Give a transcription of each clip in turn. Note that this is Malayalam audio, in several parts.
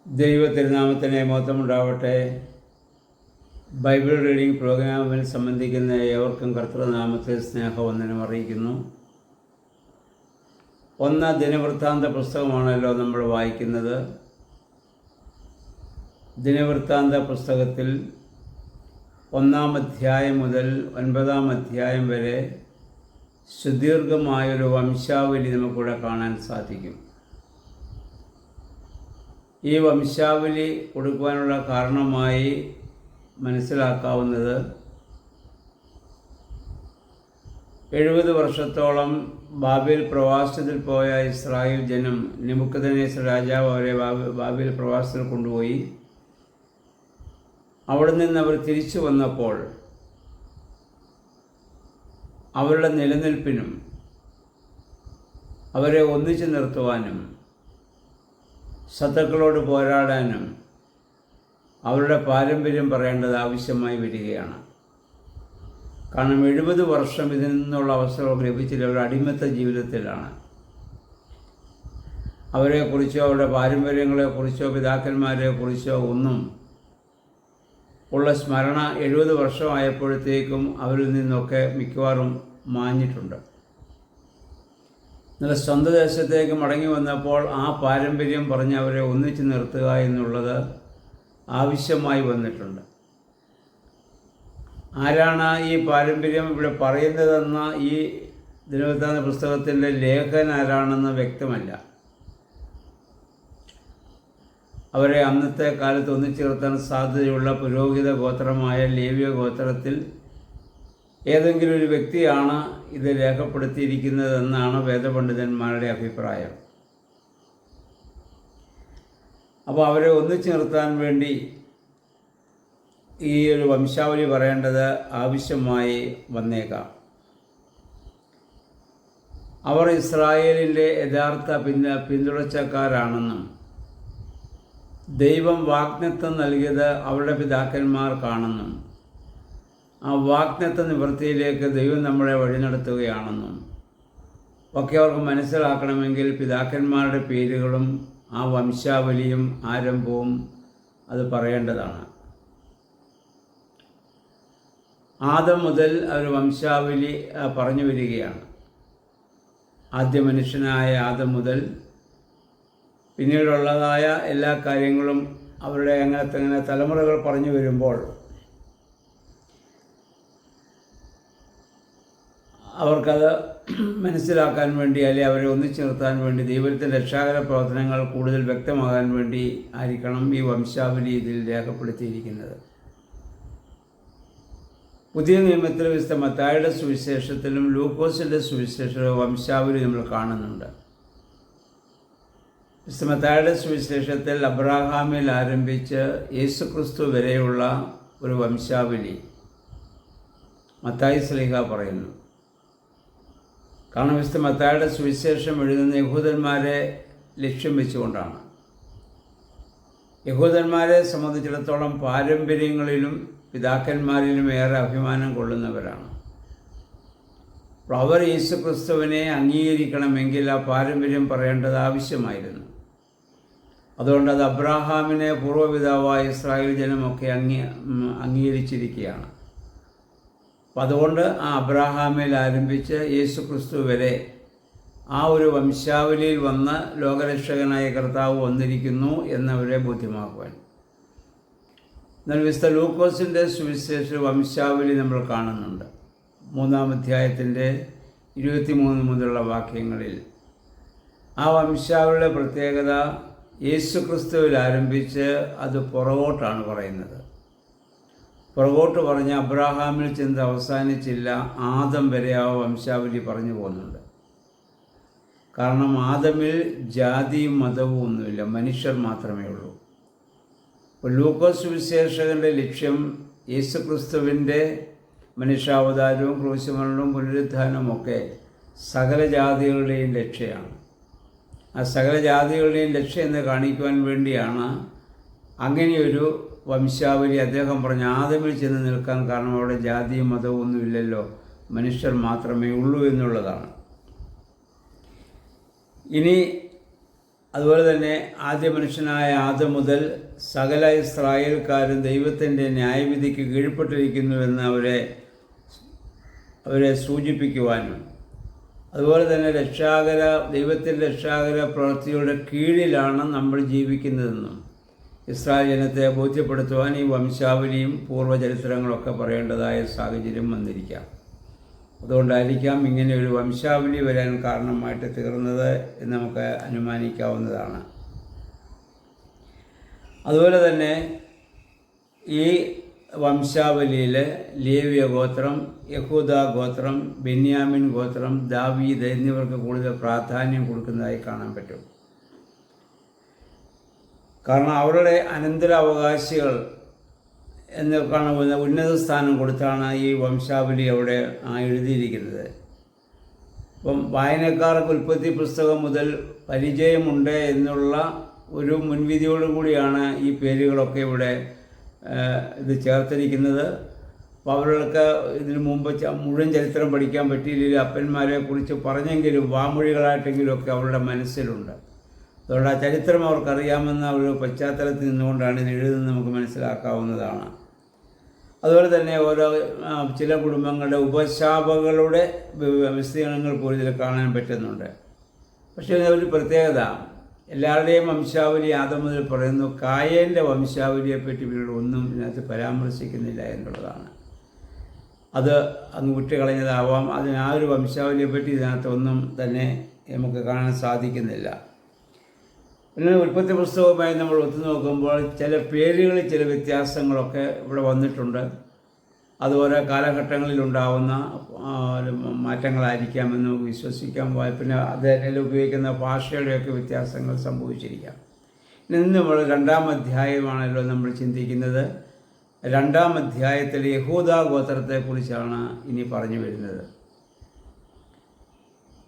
ദൈവത്തിരുനാമത്തിന് മഹത്വമുണ്ടാവട്ടെ. ബൈബിൾ റീഡിംഗ് പ്രോഗ്രാമിൽ സംബന്ധിക്കുന്ന ഏവർക്കും കർത്തൃനാമത്തിൽ സ്നേഹവന്ദനം അറിയിക്കുന്നു. 1 ദിനവൃത്താന്ത പുസ്തകമാണല്ലോ നമ്മൾ വായിക്കുന്നത്. ദിനവൃത്താന്ത പുസ്തകത്തിൽ 1-ാം അധ്യായം മുതൽ 9-ാം അധ്യായം വരെ സുദീർഘമായൊരു വംശാവലി നമുക്കിവിടെ കാണാൻ സാധിക്കും. ഈ വംശാവലി കൊടുക്കുവാനുള്ള കാരണമായി മനസ്സിലാക്കാവുന്നത് 70 വർഷത്തോളം ബാബേൽ പ്രവാസത്തിൽ പോയ ഇസ്രായേൽ ജനം, നെബൂഖദ്നേസർ രാജാവ് അവരെ ബാബേൽ പ്രവാസത്തിൽ കൊണ്ടുപോയി. അവിടെ നിന്ന് അവർ തിരിച്ചു വന്നപ്പോൾ അവരുടെ നിലനിൽപ്പിനും അവരെ ഒന്നിച്ചു നിർത്തുവാനും ശത്രുക്കളോട് പോരാടാനും അവരുടെ പാരമ്പര്യം പറയേണ്ടത് ആവശ്യമായി വരികയാണ്. കാരണം 70 വർഷം ഇതിൽ നിന്നുള്ള അവസരം ലഭിച്ചില്ല. അവരുടെ അടിമത്ത ജീവിതത്തിലാണ്. അവരെക്കുറിച്ചോ അവരുടെ പാരമ്പര്യങ്ങളെക്കുറിച്ചോ പിതാക്കന്മാരെക്കുറിച്ചോ ഒന്നും ഉള്ള സ്മരണ 70 വർഷമായപ്പോഴത്തേക്കും അവരിൽ നിന്നൊക്കെ മിക്കവാറും മാഞ്ഞിട്ടുണ്ട്. എന്നാൽ സ്വന്തം ദേശത്തേക്ക് മടങ്ങി വന്നപ്പോൾ ആ പാരമ്പര്യം പറഞ്ഞ് അവരെ ഒന്നിച്ചു നിർത്തുക എന്നുള്ളത് ആവശ്യമായി വന്നിട്ടുണ്ട്. ആരാണ് ഈ പാരമ്പര്യം ഇവിടെ പറയുന്നതെന്ന ഈ ദിനവൃത്താന്ത പുസ്തകത്തിൻ്റെ ലേഖകൻ ആരാണെന്ന് വ്യക്തമല്ല. അവരെ അന്നത്തെ കാലത്ത് ഒന്നിച്ചു നിർത്താൻ സാധ്യതയുള്ള പുരോഹിത ഗോത്രമായ ലേവ്യ ഗോത്രത്തിൽ ഏതെങ്കിലും ഒരു വ്യക്തിയാണ് ഇത് രേഖപ്പെടുത്തിയിരിക്കുന്നതെന്നാണ് വേദപണ്ഡിതന്മാരുടെ അഭിപ്രായം. അപ്പോൾ അവരെ ഒന്നിച്ചു നിർത്താൻ വേണ്ടി ഈ ഒരു വംശാവലി പറയേണ്ടത് ആവശ്യമായി വന്നേക്കാം. അവർ ഇസ്രായേലിൻ്റെ യഥാർത്ഥ പിന്തുടർച്ചക്കാരാണെന്നും ദൈവം വാഗ്ദത്തം നൽകിയത് അവരുടെ പിതാക്കന്മാർക്കാണെന്നും ആ വാഗ്ദത്ത നിവൃത്തിയിലേക്ക് ദൈവം നമ്മളെ വഴി നടത്തുകയാണെന്നും ഒക്കെ അവർക്ക് മനസ്സിലാക്കണമെങ്കിൽ പിതാക്കന്മാരുടെ പേരുകളും ആ വംശാവലിയും ആരംഭവും അത് പറയേണ്ടതാണ്. ആദം മുതൽ അവർ വംശാവലി പറഞ്ഞു വരികയാണ്. ആദ്യ മനുഷ്യനായ ആദം മുതൽ പിന്നീടുള്ളതായ എല്ലാ കാര്യങ്ങളും അവരുടെ അങ്ങനെ തലമുറകൾ പറഞ്ഞു വരുമ്പോൾ അവർക്കത് മനസ്സിലാക്കാൻ വേണ്ടി, അല്ലെങ്കിൽ അവരെ ഒന്നിച്ചു നിർത്താൻ വേണ്ടി, ദൈവത്തിൻ്റെ രക്ഷാകര പ്രവർത്തനങ്ങൾ കൂടുതൽ വ്യക്തമാകാൻ വേണ്ടി ആയിരിക്കണം ഈ വംശാവലി ഇതിൽ രേഖപ്പെടുത്തിയിരിക്കുന്നത്. പുതിയ നിയമത്തിൽ വിശുദ്ധ മത്തായിയുടെ സുവിശേഷത്തിലും ലൂക്കോസിൻ്റെ സുവിശേഷത്തിലും വംശാവലി നമ്മൾ കാണുന്നുണ്ട്. വിശുദ്ധ മത്തായിയുടെ സുവിശേഷത്തിൽ അബ്രാഹാമിൽ ആരംഭിച്ച് യേശുക്രിസ്തു വരെയുള്ള ഒരു വംശാവലി മത്തായി ശ്ലീഹ പറയുന്നു. കാരണം വിശുദ്ധ മത്തായിയുടെ സുവിശേഷം എഴുതുന്ന യഹൂദന്മാരെ ലക്ഷ്യം വെച്ചുകൊണ്ടാണ്. യഹൂദന്മാരെ സംബന്ധിച്ചിടത്തോളം പാരമ്പര്യങ്ങളിലും പിതാക്കന്മാരിലും ഏറെ അഭിമാനം കൊള്ളുന്നവരാണ്. അപ്പോൾ അവർ യേശുക്രിസ്തുവിനെ അംഗീകരിക്കണമെങ്കിൽ ആ പാരമ്പര്യം പറയേണ്ടത് ആവശ്യമായിരുന്നു. അതുകൊണ്ട് അത് അബ്രാഹാമിനെ പൂർവ്വപിതാവായ ഇസ്രായേൽ ജനമൊക്കെ അംഗീകരിച്ചിരിക്കുകയാണ്. അപ്പം അതുകൊണ്ട് ആ അബ്രാഹാമിൽ ആരംഭിച്ച് യേശുക്രിസ്തു വരെ ആ ഒരു വംശാവലിയിൽ വന്ന് ലോകരക്ഷകനായ കർത്താവ് വന്നിരിക്കുന്നു എന്നവരെ ബോധ്യമാക്കുവാൻ. എന്നാൽ വിശുദ്ധ ലൂക്കോസിൻ്റെ സുവിശേഷ വംശാവലി നമ്മൾ കാണുന്നുണ്ട്. 3-ാം അധ്യായത്തിൻ്റെ 23 മുതലുള്ള വാക്യങ്ങളിൽ ആ വംശാവലിയുടെ പ്രത്യേകത യേശുക്രിസ്തുവിൽ ആരംഭിച്ച് അത് പുറകോട്ടാണ് പറയുന്നത്. പുറകോട്ട് പറഞ്ഞ് അബ്രാഹാമിൽ ചെന്ന് അവസാനിച്ചില്ല, ആദം വരെ ആ വംശാവലി പറഞ്ഞു പോകുന്നുണ്ട്. കാരണം ആദമിൽ ജാതിയും മതവും ഒന്നുമില്ല, മനുഷ്യർ മാത്രമേ ഉള്ളൂ. അപ്പോൾ ലൂക്കോസ് സുവിശേഷകൻ്റെ ലക്ഷ്യം യേശുക്രിസ്തുവിൻ്റെ മനുഷ്യാവതാരവും ക്രൂശുമരണവും പുനരുത്ഥാനവും ഒക്കെ സകല ജാതികളുടെയും ലക്ഷ്യമാണ്. ആ സകല ജാതികളുടെയും ലക്ഷ്യം എന്ന് കാണിക്കുവാൻ വേണ്ടിയാണ് അങ്ങനെയൊരു വംശാവലി അദ്ദേഹം പറഞ്ഞ ആദമിൽ ചെന്ന് നിൽക്കാൻ കാരണം അവിടെ ജാതിയും മതവും ഒന്നുമില്ലല്ലോ, മനുഷ്യർ മാത്രമേ ഉള്ളൂ എന്നുള്ളതാണ്. ഇനി അതുപോലെ തന്നെ ആദ്യ മനുഷ്യനായ ആദം മുതൽ സകല ഇസ്രായേൽക്കാരും ദൈവത്തിൻ്റെ ന്യായവിധിക്ക് കീഴ്പ്പെട്ടിരിക്കുന്നുവെന്ന് അവരെ സൂചിപ്പിക്കുവാനും, അതുപോലെ തന്നെ ദൈവത്തിൻ്റെ രക്ഷാകര പ്രവൃത്തിയുടെ കീഴിലാണ് നമ്മൾ ജീവിക്കുന്നതെന്നും ഇസ്രായേൽ ജനത്തെ ബോധ്യപ്പെടുത്തുവാൻ ഈ വംശാവലിയും പൂർവ്വചരിത്രങ്ങളൊക്കെ പറയേണ്ടതായ സാഹചര്യം വന്നിരിക്കാം. അതുകൊണ്ടായിരിക്കാം ഇങ്ങനെ ഒരു വംശാവലി വരാൻ കാരണമായിട്ട് തീർന്നത് എന്ന് നമുക്ക് അനുമാനിക്കാവുന്നതാണ്. അതുപോലെ തന്നെ ഈ വംശാവലിയിൽ ലേവ്യ ഗോത്രം, യഹൂദ ഗോത്രം, ബെന്യാമിൻ ഗോത്രം, ദാവീദ് എന്നിവർക്ക് കൂടുതൽ പ്രാധാന്യം കൊടുക്കുന്നതായി കാണാൻ പറ്റും. കാരണം അവരുടെ അനന്തരാവകാശികൾ എന്ന് കാണുന്ന ഉന്നത സ്ഥാനം കൊടുത്താണ് ഈ വംശാവലി അവിടെ എഴുതിയിരിക്കുന്നത്. അപ്പം വായനക്കാർക്ക് ഉൽപ്പത്തി പുസ്തകം മുതൽ പരിചയമുണ്ട് എന്നുള്ള ഒരു മുൻവിധിയോടുകൂടിയാണ് ഈ പേരുകളൊക്കെ ഇവിടെ ഇത് ചേർത്തിരിക്കുന്നത്. അപ്പോൾ അവർക്ക് ഇതിനു മുമ്പ് മുഴുവൻ ചരിത്രം പഠിക്കാൻ പറ്റിയില്ലെങ്കിൽ അപ്പന്മാരെ കുറിച്ച് പറഞ്ഞെങ്കിലും വാമൊഴികളായിട്ടെങ്കിലുമൊക്കെ അവരുടെ മനസ്സിലുണ്ട്. അതുകൊണ്ട് ആ ചരിത്രം അവർക്കറിയാമെന്ന ഒരു പശ്ചാത്തലത്തിൽ നിന്നുകൊണ്ടാണ് ഇത് എഴുതുന്നത് നമുക്ക് മനസ്സിലാക്കാവുന്നതാണ്. അതുപോലെ തന്നെ ചില കുടുംബങ്ങളുടെ ഉപശാപകളുടെ വിസ്തീർണങ്ങൾ പോലും ഇതിൽ കാണാൻ പറ്റുന്നുണ്ട്. പക്ഷേ ഒരു പ്രത്യേകത, എല്ലാവരുടെയും വംശാവലി ആദം മുതൽ പറയുന്നു, കായേൻ്റെ വംശാവലിയെപ്പറ്റി ഇവരുടെ ഒന്നും ഇതിനകത്ത് പരാമർശിക്കുന്നില്ല എന്നുള്ളതാണ്. അത് അങ്ങ് വിട്ടുകളഞ്ഞതാവാം. ആ ഒരു വംശാവലിയെപ്പറ്റി ഇതിനകത്തൊന്നും തന്നെ നമുക്ക് കാണാൻ സാധിക്കുന്നില്ല. പിന്നെ ഉൽപ്പത്തി പുസ്തകവുമായി നമ്മൾ ഒത്തുനോക്കുമ്പോൾ ചില പേരുകളിൽ ചില വ്യത്യാസങ്ങളൊക്കെ ഇവിടെ വന്നിട്ടുണ്ട്. അത് ഓരോ കാലഘട്ടങ്ങളിലുണ്ടാവുന്ന മാറ്റങ്ങളായിരിക്കാമെന്ന് നമുക്ക് വിശ്വസിക്കാം. പിന്നെ അതിൽ ഉപയോഗിക്കുന്ന ഭാഷയുടെയൊക്കെ വ്യത്യാസങ്ങൾ സംഭവിച്ചിരിക്കാം. ഇന്ന് നമ്മൾ 2-ാം അധ്യായമാണല്ലോ നമ്മൾ ചിന്തിക്കുന്നത്. 2-ാം അധ്യായത്തിൽ യഹൂദ ഗോത്രത്തെക്കുറിച്ചാണ് ഇനി പറഞ്ഞു വരുന്നത്.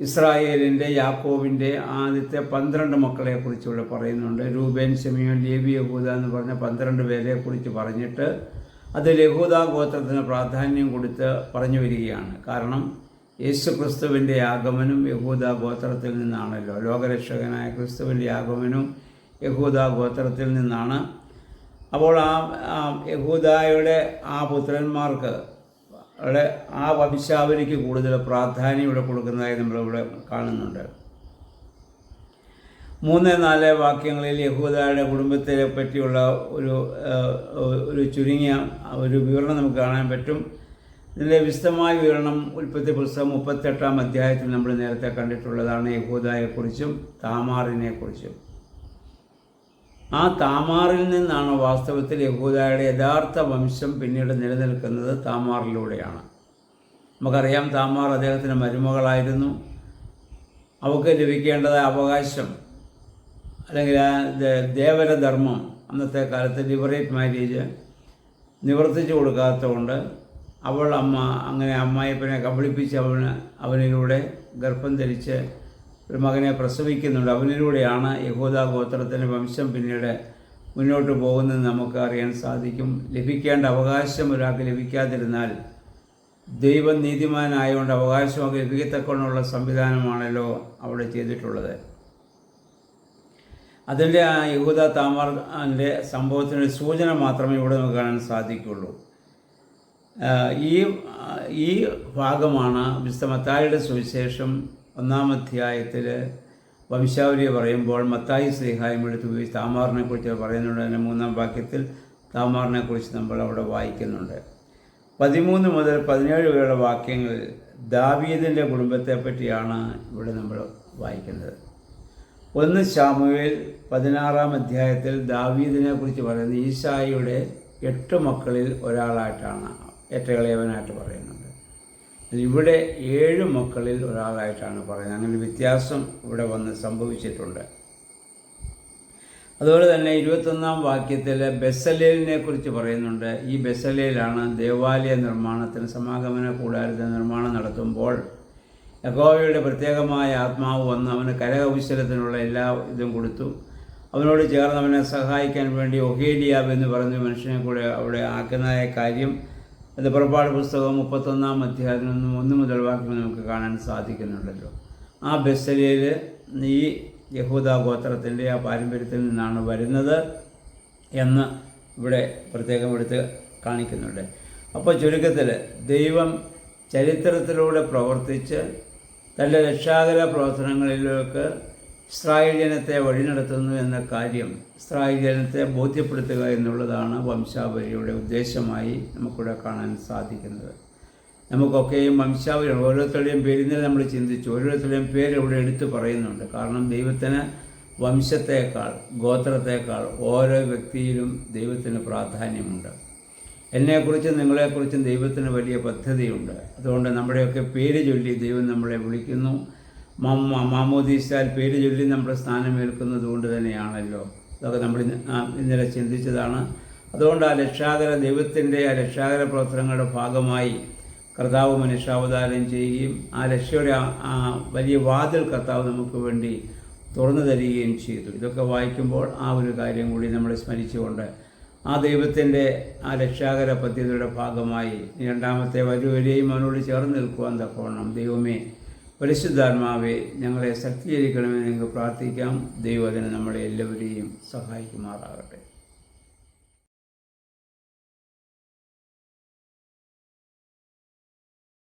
ഇസ്രായേലിൻ്റെ, യാക്കോബിൻ്റെ ആദ്യത്തെ 12 മക്കളെക്കുറിച്ചുള്ള പറയുന്നുണ്ട്. രൂബേൻ, ശിമെയോൻ, ലേവി, യഹൂദ എന്ന് പറഞ്ഞ 12 പേരെക്കുറിച്ച് പറഞ്ഞിട്ട് അതിൽ യഹൂദ ഗോത്രത്തിന് പ്രാധാന്യം കൊടുത്ത് പറഞ്ഞു വരികയാണ്. കാരണം യേശു ക്രിസ്തുവിൻ്റെ ആഗമനം യഹൂദ ഗോത്രത്തിൽ നിന്നാണല്ലോ. ലോകരക്ഷകനായ ക്രിസ്തുവിൻ്റെ ആഗമനം യഹൂദ ഗോത്രത്തിൽ നിന്നാണ്. അപ്പോൾ യഹൂദായുടെ പുത്രന്മാർക്ക് ആ വംശാവലിക്ക് കൂടുതൽ പ്രാധാന്യം ഇവിടെ കൊടുക്കുന്നതായി നമ്മളിവിടെ കാണുന്നുണ്ട്. 3-4 വാക്യങ്ങളിൽ യഹൂദായുടെ കുടുംബത്തെ പറ്റിയുള്ള ഒരു ചുരുങ്ങിയ ഒരു വിവരണം നമുക്ക് കാണാൻ പറ്റും. ഇതിൻ്റെ വിശദമായ വിവരണം ഉൽപ്പത്തി പുസ്തകം 38-ാം അധ്യായത്തിൽ നമ്മൾ നേരത്തെ കണ്ടിട്ടുള്ളതാണ്. യഹൂദായെക്കുറിച്ചും താമാറിനെക്കുറിച്ചും. ആ താമാറിൽ നിന്നാണ് വാസ്തവത്തിൽ യഹൂദായുടെ യഥാർത്ഥ വംശം പിന്നീട് നിലനിൽക്കുന്നത്. താമാറിലൂടെയാണ്. നമുക്കറിയാം, താമാർ അദ്ദേഹത്തിൻ്റെ മരുമകളായിരുന്നു. അവൾക്ക് ലഭിക്കേണ്ടതായ അവകാശം അല്ലെങ്കിൽ ദേവരധർമ്മം, അന്നത്തെ കാലത്ത് ലിബറേറ്റ് മാരേജ് നിവർത്തിച്ചു കൊടുക്കാത്തതുകൊണ്ട് അവൾ അങ്ങനെ അമ്മായിപ്പനെ കബളിപ്പിച്ച് അവനിലൂടെ ഗർഭം ധരിച്ച് ഒരു മകനെ പ്രസവിക്കുന്നുണ്ട്. അവനിലൂടെയാണ് യഹൂദ ഗോത്രത്തിൻ്റെ വംശം പിന്നീട് മുന്നോട്ട് പോകുന്നത് നമുക്ക് അറിയാൻ സാധിക്കും. ലഭിക്കേണ്ട അവകാശം ഒരാൾക്ക് ലഭിക്കാതിരുന്നാൽ ദൈവം നീതിമാനായതുകൊണ്ട് അവകാശമൊക്കെ ലഭിക്കത്തക്കൊണ്ടുള്ള സംവിധാനമാണല്ലോ അവിടെ ചെയ്തിട്ടുള്ളത്. അതിൻ്റെ യഹൂദ താമാറിൻ്റെ സംഭവത്തിനൊരു സൂചന മാത്രമേ ഇവിടെ നമുക്ക് കാണാൻ സാധിക്കുള്ളൂ. ഈ ഭാഗമാണ് വിശുദ്ധ മത്തായിയുടെ സുവിശേഷം 1-ാം അധ്യായത്തിൽ വംശാവലിയെ പറയുമ്പോൾ മത്തായി ശ്ലീഹായും എടുത്ത് ഉപയോഗിച്ച് താമാറിനെക്കുറിച്ച് പറയുന്നുണ്ട്. അതിൻ്റെ 3-ാം വാക്യത്തിൽ താമാറിനെക്കുറിച്ച് നമ്മൾ അവിടെ വായിക്കുന്നുണ്ട്. 13 മുതൽ 17 വരെയുള്ള വാക്യങ്ങളിൽ ദാവീദിൻ്റെ കുടുംബത്തെ പറ്റിയാണ് ഇവിടെ നമ്മൾ വായിക്കുന്നത്. 1 ശമൂവേൽ 16-ാം അധ്യായത്തിൽ ദാവീദിനെ കുറിച്ച് പറയുന്നത് ഈശായിയുടെ 8 മക്കളിൽ ഒരാളായിട്ടാണ്, ഏറ്റവും ഇളയവനായിട്ട് പറയുന്നുണ്ട്. ഇവിടെ 7 മക്കളിൽ ഒരാളായിട്ടാണ് പറയുന്നത്. അങ്ങനെ വ്യത്യാസം ഇവിടെ വന്ന് സംഭവിച്ചിട്ടുണ്ട്. അതുപോലെ തന്നെ 21-ാം വാക്യത്തിൽ ബെസലേലിനെ കുറിച്ച് പറയുന്നുണ്ട്. ഈ ബെസലേലാണ് ദേവാലയ നിർമ്മാണത്തിന്, സമാഗമന കൂടാരത്തിൻ്റെ നിർമ്മാണം നടത്തുമ്പോൾ യഹോവയുടെ പ്രത്യേകമായ ആത്മാവ് വന്ന് അവന് കരകൗശലത്തിനുള്ള എല്ലാ ഇതും കൊടുത്തു. അവനോട് ചേർന്ന് അവനെ സഹായിക്കാൻ വേണ്ടി ഒഹേലിയാബ് എന്ന് പറയുന്ന മനുഷ്യനെ കൂടെ അവിടെ ആക്കുന്നതായ കാര്യം അത് പുറപ്പാട് പുസ്തകം 31-ാം അധ്യായത്തിൽ 1 മുതൽ വാക്യം നമുക്ക് കാണാൻ സാധിക്കുന്നുണ്ടല്ലോ. ആ ബെസലേൽ ഈ യഹൂദ ഗോത്രത്തിൻ്റെ ആ പാരമ്പര്യത്തിൽ നിന്നാണ് വരുന്നത് എന്ന് ഇവിടെ പ്രത്യേകം എടുത്ത് കാണിക്കുന്നുണ്ട്. അപ്പോൾ ചുരുക്കത്തിൽ ദൈവം ചരിത്രത്തിലൂടെ പ്രവർത്തിച്ച് തൻ്റെ രക്ഷാകര പ്രവർത്തനങ്ങളിലേക്ക് ഇസ്രായേൽ ജനത്തെ വഴി നടത്തുന്നു എന്ന കാര്യം ഇസ്രായേൽ ജനത്തെ ബോധ്യപ്പെടുത്തുക എന്നുള്ളതാണ് വംശാവലിയുടെ ഉദ്ദേശമായി നമുക്കിവിടെ കാണാൻ സാധിക്കുന്നത്. നമുക്കൊക്കെയും വംശാവലി ഓരോരുത്തരുടെയും പേരിൽ നമ്മൾ ചിന്തിച്ചു, ഓരോരുത്തരുടെയും പേര് ഇവിടെ എടുത്തു പറയുന്നുണ്ട്. കാരണം ദൈവത്തിന് വംശത്തേക്കാൾ ഗോത്രത്തേക്കാൾ ഓരോ വ്യക്തിയിലും ദൈവത്തിന് പ്രാധാന്യമുണ്ട്. എന്നെക്കുറിച്ചും നിങ്ങളെക്കുറിച്ചും ദൈവത്തിന് വലിയ പദ്ധതിയുണ്ട്. അതുകൊണ്ട് നമ്മുടെയൊക്കെ പേര് ചൊല്ലി ദൈവം നമ്മളെ വിളിക്കുന്നു. മാമോദീസാൽ പേര് ചൊല്ലി നമ്മുടെ സ്ഥാനമേൽക്കുന്നത് കൊണ്ട് തന്നെയാണല്ലോ. അതൊക്കെ നമ്മൾ ഇന്നലെ ചിന്തിച്ചതാണ്. അതുകൊണ്ട് ദൈവത്തിൻ്റെ ആ രക്ഷാകര പ്രവർത്തനങ്ങളുടെ ഭാഗമായി കർത്താവ് മനുഷ്യാവതാരം ചെയ്യുകയും ആ രക്ഷയുടെ ആ വലിയ വാതിൽ കർത്താവ് നമുക്ക് വേണ്ടി തുറന്നു തരികയും ചെയ്തു. ഇതൊക്കെ വായിക്കുമ്പോൾ ആ ഒരു കാര്യം കൂടി നമ്മൾ സ്മരിച്ചുകൊണ്ട് ആ ദൈവത്തിൻ്റെ ആ രക്ഷാകര പദ്ധതിയുടെ ഭാഗമായി രണ്ടാമത്തെ വരെയും അവനോട് ചേർന്ന് നിൽക്കുവാൻ തക്കവണ്ണം ദൈവമേ, പരിശുദ്ധാത്മാവെ, ഞങ്ങളെ ശക്തീകരിക്കണമെന്ന് ഞങ്ങൾക്ക് പ്രാർത്ഥിക്കാം. ദൈവം അതിന് നമ്മളെ എല്ലാവരെയും സഹായിക്കുമാറാകട്ടെ.